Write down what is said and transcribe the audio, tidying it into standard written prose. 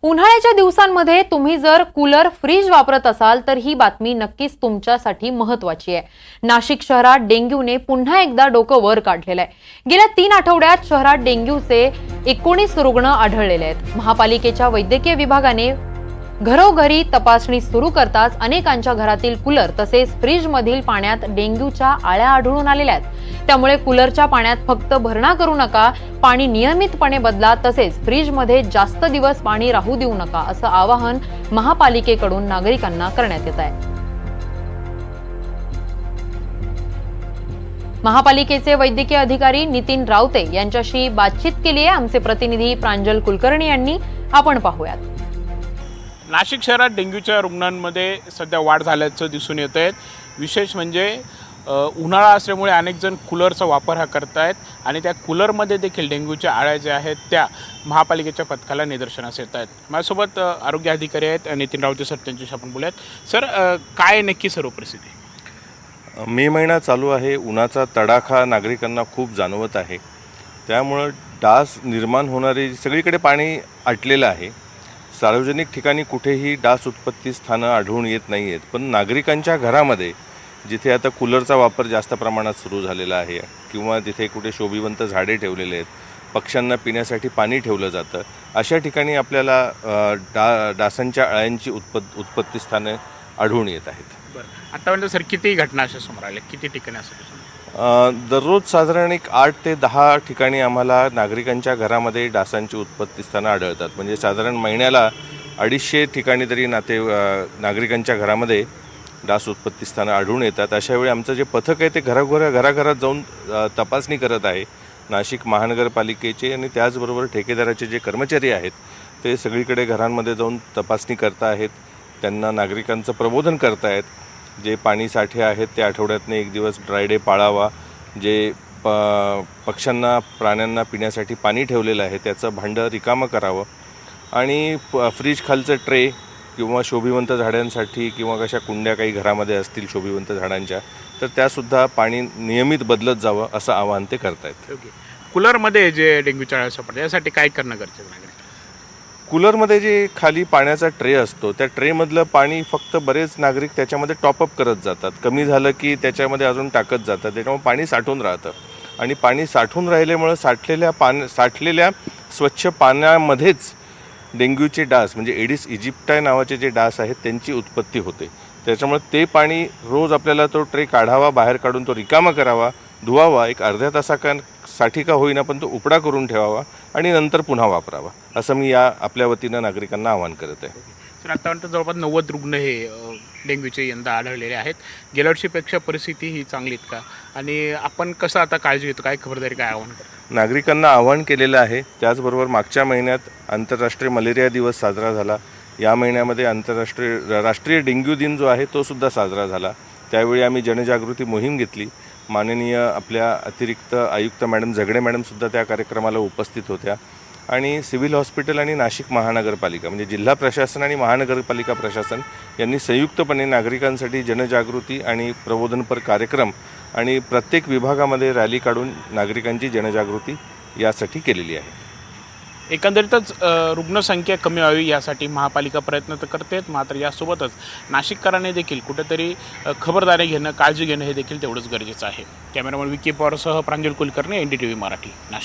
उन्हाळ्याच्या दिवसांमध्ये तुम्ही जर कूलर फ्रीज वापरत असाल तर ही बातमी नक्कीच तुमच्यासाठी महत्त्वाची आहे। नाशिक शहरात डेंग्यूने पुन्हा एकदा डोकं वर काढलेलं आहे। गेल्या 3 आठवड्यात शहरात डेंग्यूचे 19 रुग्ण आढळलेले आहेत। महापालिकेच्या वैद्यकीय विभागाने घरोघरी तपासणी सुरू करताच अनेकांच्या घरातील कूलर तसेच फ्रीज मधील पाण्यात डेंग्यूच्या आळ्या आढळून आलेल्या आहेत। त्यामुळे कूलरच्या पाण्यात फक्त भरणा करू नका, पाणी नियमितपणे बदला तसेच फ्रीज मध्ये जास्त दिवस पाणी राहू देऊ नका असं आवाहन महापालिकेकडून नागरिकांना करण्यात येत आहे। महापालिकेचे वैद्यकीय अधिकारी नितीन रावते यांच्याशी बातचीत केली आहे आमचे प्रतिनिधी प्रांजल कुलकर्णी यांनी। आपण पाहूयात। नाशिक शहरात डेंग्यूच्या रुग्णांमध्ये सध्या वाढ झाल्याचं दिसून येत आहे। विशेष म्हणजे उन्हाळा असल्यामुळे अनेक जण कूलरचा वापर हा करतायत आणि त्या कूलरमध्ये देखील डेंग्यूच्या आळ्या ज्या आहेत त्या महापालिकेच्या पथकाला निदर्शनास येत आहेत। माझ्यासोबत आरोग्य अधिकारी आहेत नितीन रावते सर, त्यांच्याशी आपण बोलूयात। सर, काय नक्की सर्व परिस्थिती? मे महिना चालू आहे, उन्हाचा तडाखा नागरिकांना खूप जाणवत आहे। त्यामुळे डास निर्माण होणारी सगळीकडे पाणी आटलेलं आहे। सार्वजनिक ठिकाणी कुठेही डास उत्पत्ती स्थानं आढळून येत नाही आहेत, पण नागरिकांच्या घरामध्ये जिथे आता कूलरचा वापर जास्त प्रमाणात सुरू झालेला आहे किंवा जिथे कुठे शोभिवंत झाडे ठेवलेले आहेत, पक्ष्यांना पिण्यासाठी पाणी ठेवलं जातं, अशा ठिकाणी आपल्याला डासांच्या अळ्यांची उत्पत्ती स्थाने आढळून येत आहेत। बरं, आतापर्यंत सर किती घटना अशा समोर आल्या, किती ठिकाणी असं? दररोज साधारण 8 ते 10 ठिकाणी आम्हाला नागरिकांच्या घरामध्ये डासांची उत्पत्ती स्थानं आढळतात। म्हणजे साधारण महिन्याला 250 ठिकाणी तरी नागरिकांच्या घरामध्ये डास उत्पत्ती स्थानं आढळून येतात। अशा वेळी आमचं जे पथक आहे ते घराघरात जाऊन तपासणी करत आहे। नाशिक महानगरपालिकेचे आणि त्याचबरोबर ठेकेदाराचे जे कर्मचारी आहेत ते सगळीकडे घरांमध्ये जाऊन तपासणी करत आहेत, त्यांना नागरिकांचं प्रबोधन करत आहेत। जे पाणी साठे आहेत ते आठवड्यातनं 1 दिवस ड्राय डे पाळावा, जे पक्ष्यांना प्राण्यांना पिण्यासाठी पाणी ठेवलेलं आहे त्याचं भांडं रिकामं करावं आणि फ्रीज खालचं ट्रे किंवा शोभिवंत झाडांसाठी किंवा कशा कुंड्या काही घरामध्ये असतील शोभिवंत झाडांच्या तर त्यासुद्धा पाणी नियमित बदलत जावं असं आवाहन ते करतायत। ओके, कूलरमध्ये जे डेंग्यूच्या आळ्या सापडतात यासाठी काय करणं गरजेचं आहे? कूलरमध्ये जे खाली पाण्याचा ट्रे असतो त्या ट्रेमधलं पाणी फक्त बरेच नागरिक त्याच्यामध्ये टॉपअप करत जातात, कमी झालं की त्याच्यामध्ये अजून टाकत जातात, त्याच्यामुळे पाणी साठून राहतं आणि पाणी साठून राहिल्यामुळं साठलेल्या स्वच्छ पाण्यामध्येच डेंग्यूचे डास म्हणजे एडिस इजिप्टाय नावाचे जे डास आहेत त्यांची उत्पत्ती होते। त्याच्यामुळे ते पाणी रोज आपल्याला तो ट्रे काढावा, बाहेर काढून तो रिकामा करावा, धुवावा, एक अर्ध्या तासासाठी का होईना पण तो उपडा करून ठेवावा आणि नंतर पुन्हा वापरावा असं मी या आपल्या वतीनं नागरिकांना आवाहन करत आहे। सर, आतापर्यंत जवळपास 90 रुग्ण हे डेंग्यूचे यंदा आढळलेले आहेत। गेल्या वर्षीपेक्षा परिस्थिती ही चांगली आहेत का आणि आपण कसं आता काळजी घेतो, काय खबरदारी, काय आव्हान करतो? नागरिकांना आवाहन केलेलं आहे। त्याचबरोबर मागच्या महिन्यात आंतरराष्ट्रीय मलेरिया दिवस साजरा झाला, या महिन्यामध्ये राष्ट्रीय डेंग्यू दिन जो आहे तो सुद्धा साजरा झाला। त्यावेळी आम्ही जनजागृती मोहीम घेतली। माननीय आपल्या अतिरिक्त आयुक्त मॅडम झगडे मॅडमसुद्धा त्या कार्यक्रमाला उपस्थित होत्या आणि सिव्हिल हॉस्पिटल आणि नाशिक महानगरपालिका म्हणजे जिल्हा प्रशासन आणि महानगरपालिका प्रशासन यांनी संयुक्तपणे नागरिकांसाठी जनजागृती आणि प्रबोधनपर कार्यक्रम आणि प्रत्येक विभागामध्ये रॅली काढून नागरिकांची जनजागृती यासाठी केलेली आहे। एकंदरीतच रुग्णसंख्या कमी व्हावी यासाठी महापालिका प्रयत्न तर करतेच, मात्र यासोबतच नाशिककरांनी देखील कुठेतरी खबरदारी घेणं, काळजी घेणं हे देखील तेवढंच गरजेचं आहे। कॅमेरामन विकी पवारसह प्रांजल कुलकर्णी, NDTV मराठी, नाशिक।